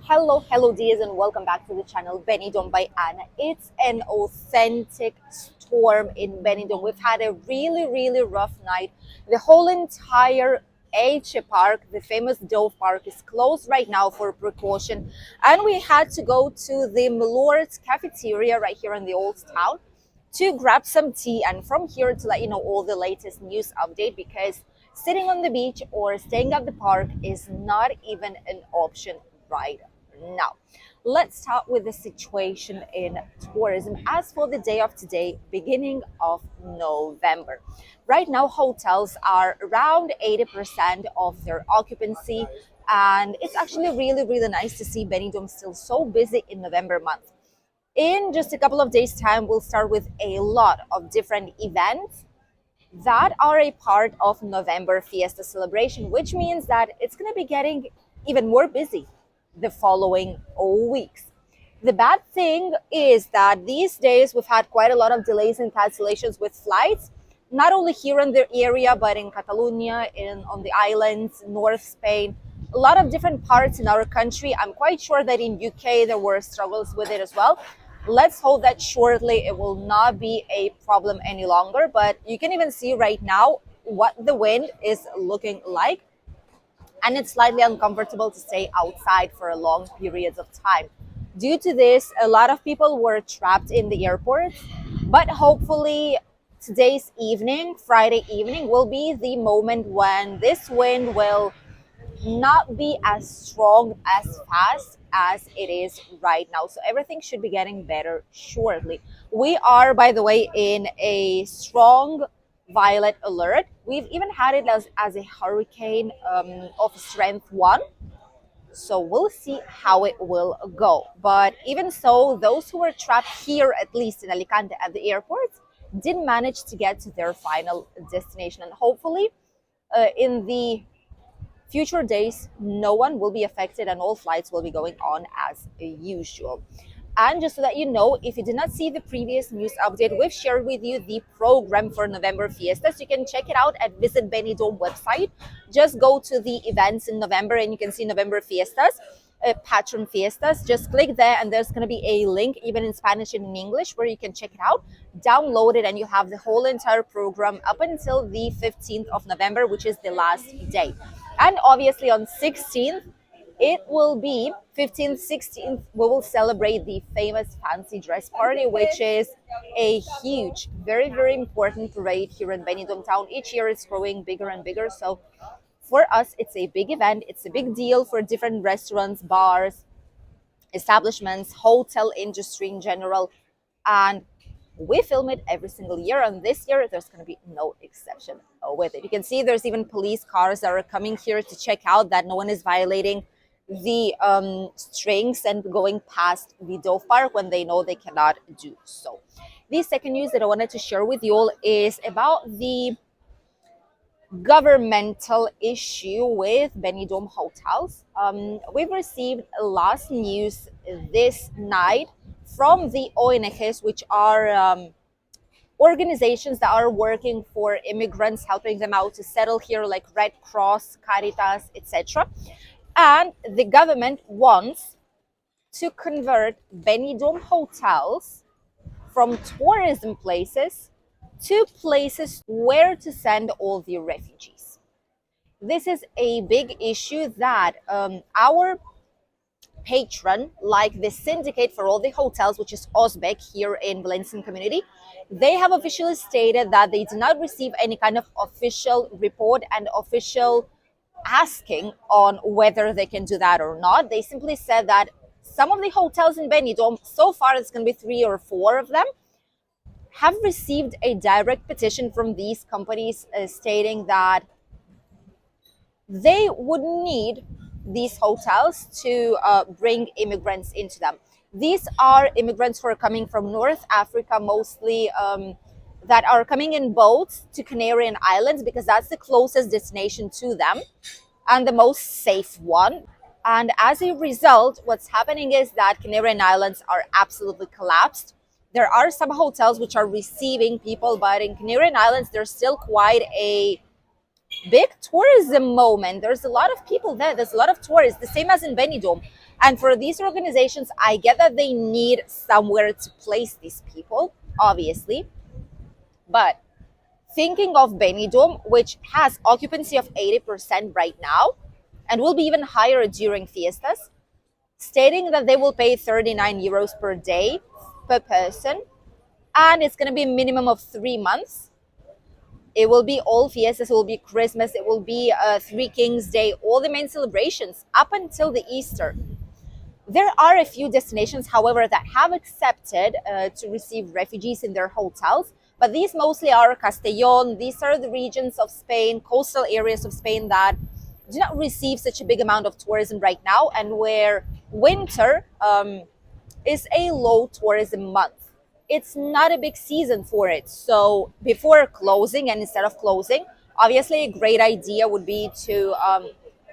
Hello dears, and welcome back to the channel Benidorm by Anna. It's an authentic storm in Benidorm. We've had a really rough night. The whole entire H Park, the famous Dove Park, is closed right now for precaution, and we had to go to the Milord's cafeteria right here in the old town to grab some tea, and from here to let you know all the latest news update, because sitting on the beach or staying at the park is not even an option right now. Let's start with the situation in tourism as for the day of today, beginning of November. Right now, hotels are around 80% of their occupancy, and it's actually really nice to see Benidorm still so busy in November month. In just a couple of days' time, we'll start with a lot of different events that are a part of November Fiesta celebration, which means that it's going to be getting even more busy the following weeks. The bad thing is that these days we've had quite a lot of delays and cancellations with flights, not only here in the area, but in Catalonia, on the islands, North Spain, a lot of different parts in our country. I'm quite sure that in UK there were struggles with it as well. Let's hope that shortly it will not be a problem any longer, but you can even see right now what the wind is looking like, and it's slightly uncomfortable to stay outside for a long periods of time. Due to this, a lot of people were trapped in the airport, but hopefully today's evening, Friday evening, will be the moment when this wind will not be as strong, as fast as it is right now. So everything should be getting better shortly. We are, by the way, in a strong violet alert. We've even had it as a hurricane of strength 1. So we'll see how it will go. But even so, those who were trapped here, at least in Alicante at the airport, did manage to get to their final destination. And hopefully in the future days, no one will be affected and all flights will be going on as usual. And just so that you know, if you did not see the previous news update, we've shared with you the program for November Fiestas. You can check it out at Visit Benidorm website. Just go to the events in November and you can see November Fiestas, Patron Fiestas. Just click there and there's going to be a link, even in Spanish and in English, where you can check it out, download it, and you have the whole entire program up until the 15th of November, which is the last day. And obviously on 16th, it will be 15th, 16th, we will celebrate the famous fancy dress party, which is a huge, very important parade here in Benidorm town. Each year it's growing bigger and bigger. So for us, it's a big event. It's a big deal for different restaurants, bars, establishments, hotel industry in general. And we film it every single year, and this year there's going to be no exception with it. You can see there's even police cars that are coming here to check out that no one is violating the strings and going past the Dove Park when they know they cannot do so. The second news that I wanted to share with you all is about the governmental issue with Benidorm Hotels. We've received last news this night from the ONGs, which are organizations that are working for immigrants, helping them out to settle here, like Red Cross, Caritas, etc. And the government wants to convert Benidorm hotels from tourism places to places where to send all the refugees. This is a big issue that our patron, like the syndicate for all the hotels, which is Osbec here in Valencian community, they have officially stated that they do not receive any kind of official report and official asking on whether they can do that or not. They simply said that some of the hotels in Benidorm, so far it's going to be 3 or 4 of them, have received a direct petition from these companies stating that they would need these hotels to bring immigrants into them. These are immigrants who are coming from North Africa, mostly, that are coming in boats to Canarian Islands, because that's the closest destination to them and the most safe one. And as a result, what's happening is that Canarian Islands are absolutely collapsed. There are some hotels which are receiving people, but in Canarian Islands, there's still quite a big tourism moment. There's a lot of people there. There's a lot of tourists, the same as in Benidorm. And for these organizations, I get that they need somewhere to place these people, obviously. But thinking of Benidorm, which has occupancy of 80% right now and will be even higher during fiestas, stating that they will pay 39 euros per day per person, and it's going to be a minimum of 3 months. It will be all fiestas, it will be Christmas, it will be Three Kings Day, all the main celebrations up until the Easter. There are a few destinations, however, that have accepted to receive refugees in their hotels, but these mostly are Castellón. These are the regions of Spain, coastal areas of Spain that do not receive such a big amount of tourism right now, and where winter is a low tourism month. It's not a big season for it. So before closing and instead of closing, obviously a great idea would be to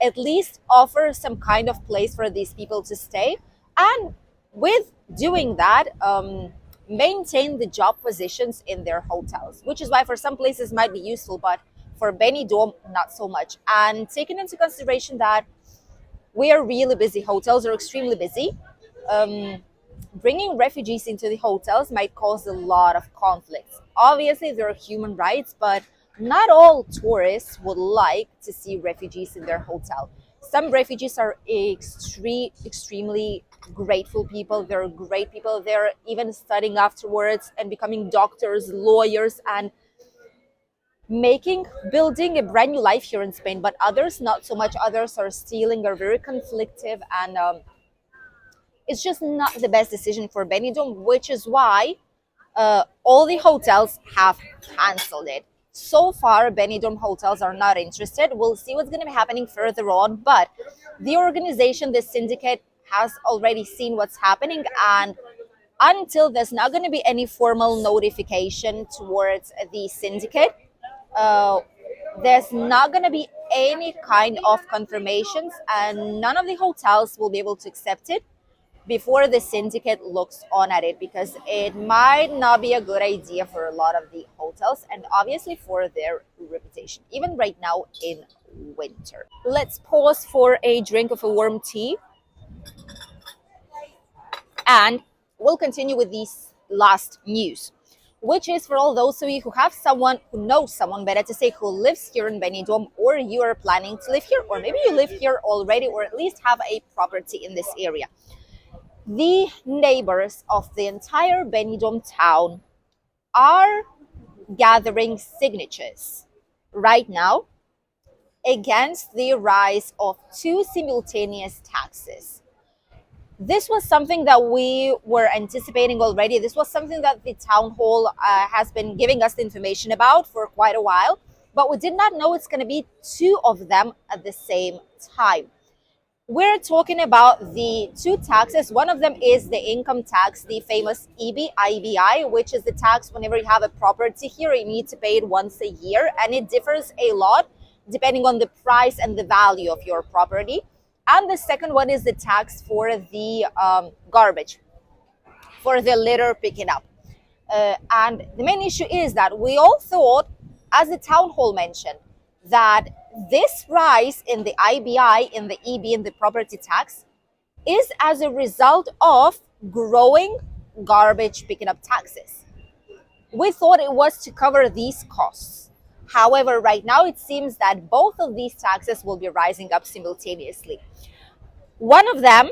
at least offer some kind of place for these people to stay. And with doing that, maintain the job positions in their hotels, which is why for some places might be useful, but for Benidorm, not so much. And taking into consideration that we are really busy, hotels are extremely busy, bringing refugees into the hotels might cause a lot of conflicts. Obviously, there are human rights, but not all tourists would like to see refugees in their hotel. Some refugees are extremely grateful people. They're great people. They're even studying afterwards and becoming doctors, lawyers, and building a brand new life here in Spain. But others, not so much. Others are stealing, are very conflictive, and it's just not the best decision for Benidorm, which is why all the hotels have canceled it. So far, Benidorm hotels are not interested. We'll see what's going to be happening further on. But the organization, the syndicate, has already seen what's happening. And until there's not going to be any formal notification towards the syndicate, there's not going to be any kind of confirmations, and none of the hotels will be able to accept it before the syndicate looks on at it, because it might not be a good idea for a lot of the hotels and obviously for their reputation, even right now in winter. Let's pause for a drink of a warm tea and we'll continue with this last news, which is for all those of you who have someone, who knows someone, better to say, who lives here in Benidorm, or you are planning to live here, or maybe you live here already, or at least have a property in this area. The neighbors of the entire Benidorm town are gathering signatures right now against the rise of two simultaneous taxes. This was something that we were anticipating already. This was something that the town hall has been giving us the information about for quite a while, but we did not know it's going to be two of them at the same time. We're talking about the two taxes. One of them is the income tax, the famous IBI, which is the tax whenever you have a property here, you need to pay it once a year, and it differs a lot depending on the price and the value of your property. And the second one is the tax for the garbage, for the litter picking up. And the main issue is that we all thought, as the town hall mentioned, that this rise in the IBI, in the EB, in the property tax, is as a result of growing garbage picking up taxes. We thought it was to cover these costs. However, right now it seems that both of these taxes will be rising up simultaneously. One of them,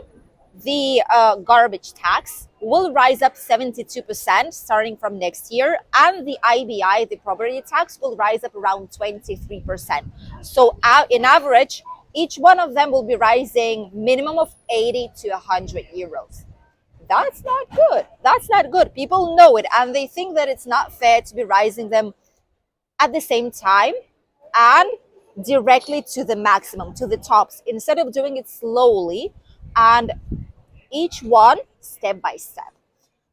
the garbage tax, will rise up 72% starting from next year, and the IBI, the property tax, will rise up around 23%. So in average, each one of them will be rising minimum of 80 to 100 euros. That's not good. That's not good. People know it, and they think that it's not fair to be rising them at the same time and directly to the maximum, to the tops, instead of doing it slowly and each one step by step.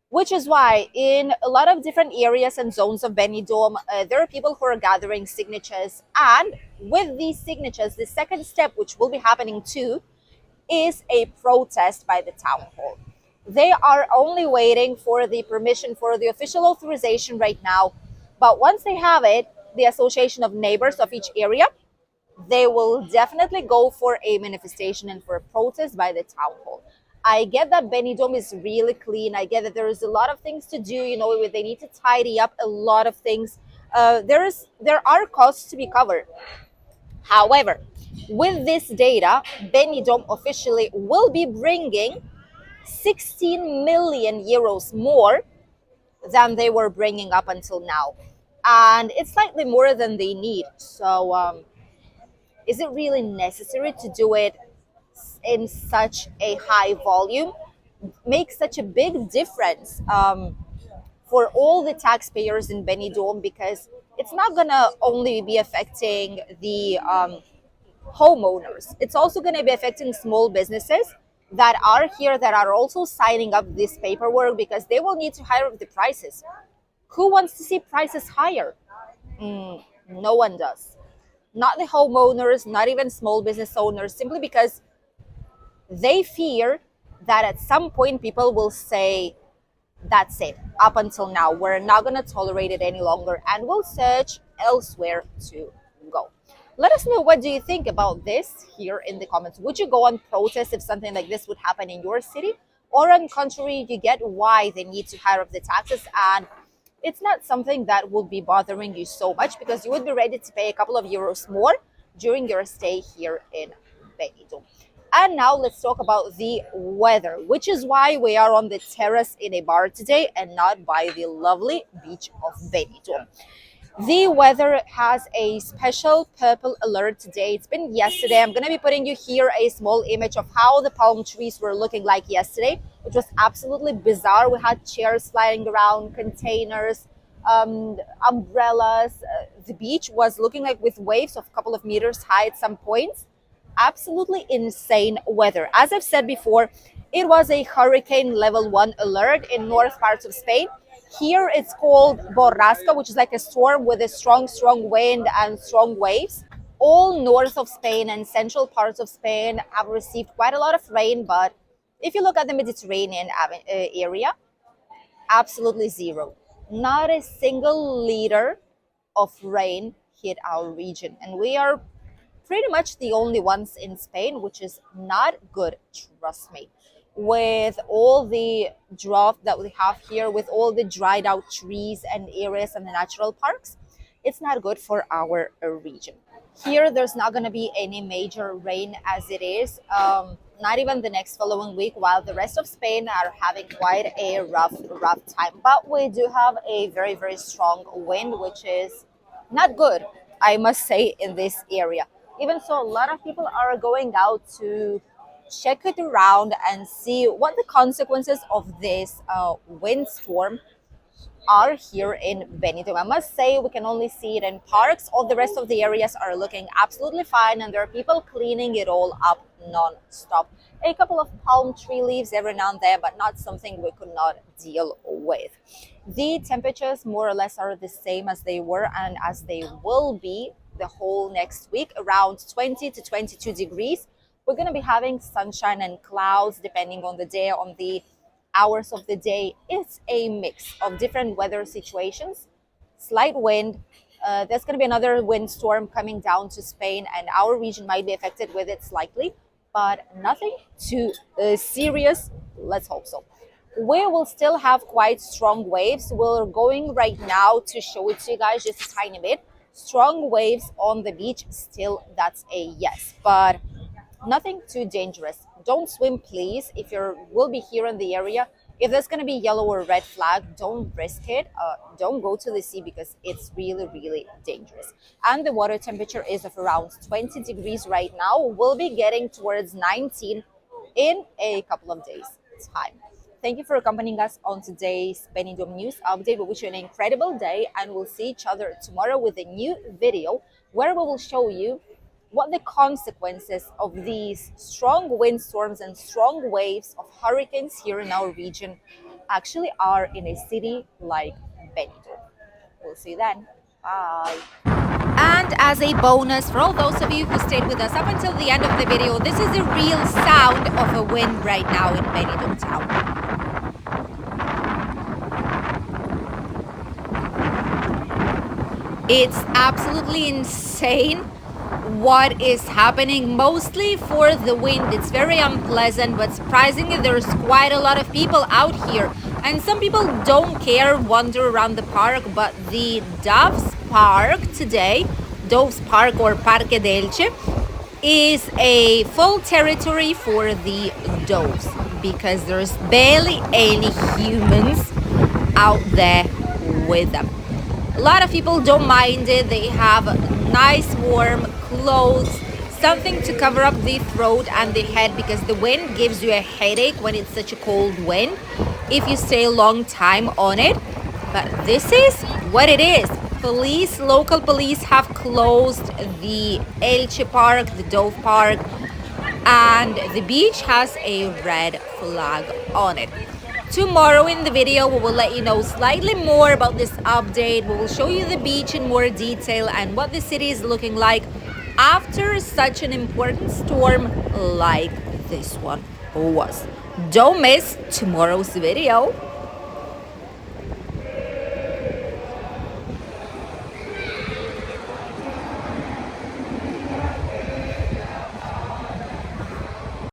Which is why in a lot of different areas and zones of Benidorm, there are people who are gathering signatures. And with these signatures, the second step, which will be happening too, is a protest by the town hall. They are only waiting for the permission, for the official authorization right now. But once they have it, the Association of Neighbors of each area, they will definitely go for a manifestation and for a protest by the town hall. I get that Benidorm is really clean. I get that there is a lot of things to do. They need to tidy up a lot of things. There are costs to be covered. However, with this data, Benidorm officially will be bringing 16 million euros more than they were bringing up until now, and it's slightly more than they need. So, is it really necessary to do it in such a high volume? Makes such a big difference for all the taxpayers in Benidorm, because it's not gonna only be affecting the homeowners. It's also going to be affecting small businesses that are here, that are also signing up this paperwork, because they will need to hire up the prices. Who wants to see prices higher? No one does. Not the homeowners, not even small business owners, simply because they fear that at some point people will say, that's it, up until now, we're not going to tolerate it any longer, and we'll search elsewhere to go. Let us know, what do you think about this here in the comments. Would you go on protest if something like this would happen in your city? Or on contrary, you get why they need to hire up the taxes, and it's not something that will be bothering you so much, because you would be ready to pay a couple of euros more during your stay here in Benidorm. And now let's talk about the weather, which is why we are on the terrace in a bar today and not by the lovely beach of Benidorm. The weather has a special purple alert today. It's been yesterday. I'm going to be putting you here a small image of how the palm trees were looking like yesterday, which was absolutely bizarre. We had chairs flying around, containers, umbrellas. The beach was looking like with waves of a couple of meters high at some points. Absolutely insane weather. As I've said before, it was a hurricane level 1 alert in north parts of Spain. Here it's called borrasca, which is like a storm with a strong wind and strong waves. All north of Spain and central parts of Spain have received quite a lot of rain, but if you look at the Mediterranean area, absolutely zero. Not a single liter of rain hit our region, and we are pretty much the only ones in Spain, which is not good, trust me. With all the drought that we have here, with all the dried out trees and areas and the natural parks, it's not good for our region. Here, there's not going to be any major rain as it is, not even the next following week, while the rest of Spain are having quite a rough time. But we do have a very strong wind, which is not good, I must say, in this area. Even so, a lot of people are going out to check it around and see what the consequences of this windstorm are here in Benidorm. I must say, we can only see it in parks. All the rest of the areas are looking absolutely fine, and there are people cleaning it all up non-stop. A couple of palm tree leaves every now and then, but not something we could not deal with. The temperatures more or less are the same as they were and as they will be the whole next week, around 20 to 22 degrees. We're going to be having sunshine and clouds depending on the day, on the hours of the day. It's a mix of different weather situations. Slight wind. There's going to be another windstorm coming down to Spain, and our region might be affected with it slightly, but nothing too serious. Let's hope so. We will still have quite strong waves. We're going right now to show it to you guys just a tiny bit. Strong waves on the beach, still, that's a yes, but nothing too dangerous. Don't swim, please, if you will be here in the area. If there's going to be yellow or red flag, don't risk it. Don't go to the sea, because it's really dangerous. And the water temperature is of around 20 degrees right now. We'll be getting towards 19 in a couple of days' time. Thank you for accompanying us on today's Benidorm News Update. We wish you an incredible day, and we'll see each other tomorrow with a new video where we will show you what the consequences of these strong windstorms and strong waves of hurricanes here in our region actually are in a city like Benidorm. We'll see you then. Bye. And as a bonus for all those of you who stayed with us up until the end of the video, this is the real sound of a wind right now in Benidorm town. It's absolutely insane what is happening, mostly for the wind. It's very unpleasant, but surprisingly there's quite a lot of people out here, and some people don't care, wander around the park. But the Doves Park today, Doves Park or Parque de Elche, is a full territory for the doves because there's barely any humans out there with them. A lot of people don't mind it. They have nice warm clothes, something to cover up the throat and the head, because the wind gives you a headache when it's such a cold wind if you stay a long time on it. But this is what it is. Local police have closed the Elche Park, the Dove Park, and the beach has a red flag on it. Tomorrow in the video, we will let you know slightly more about this update. We will show you the beach in more detail and what the city is looking like after such an important storm like this one was. Don't miss tomorrow's video.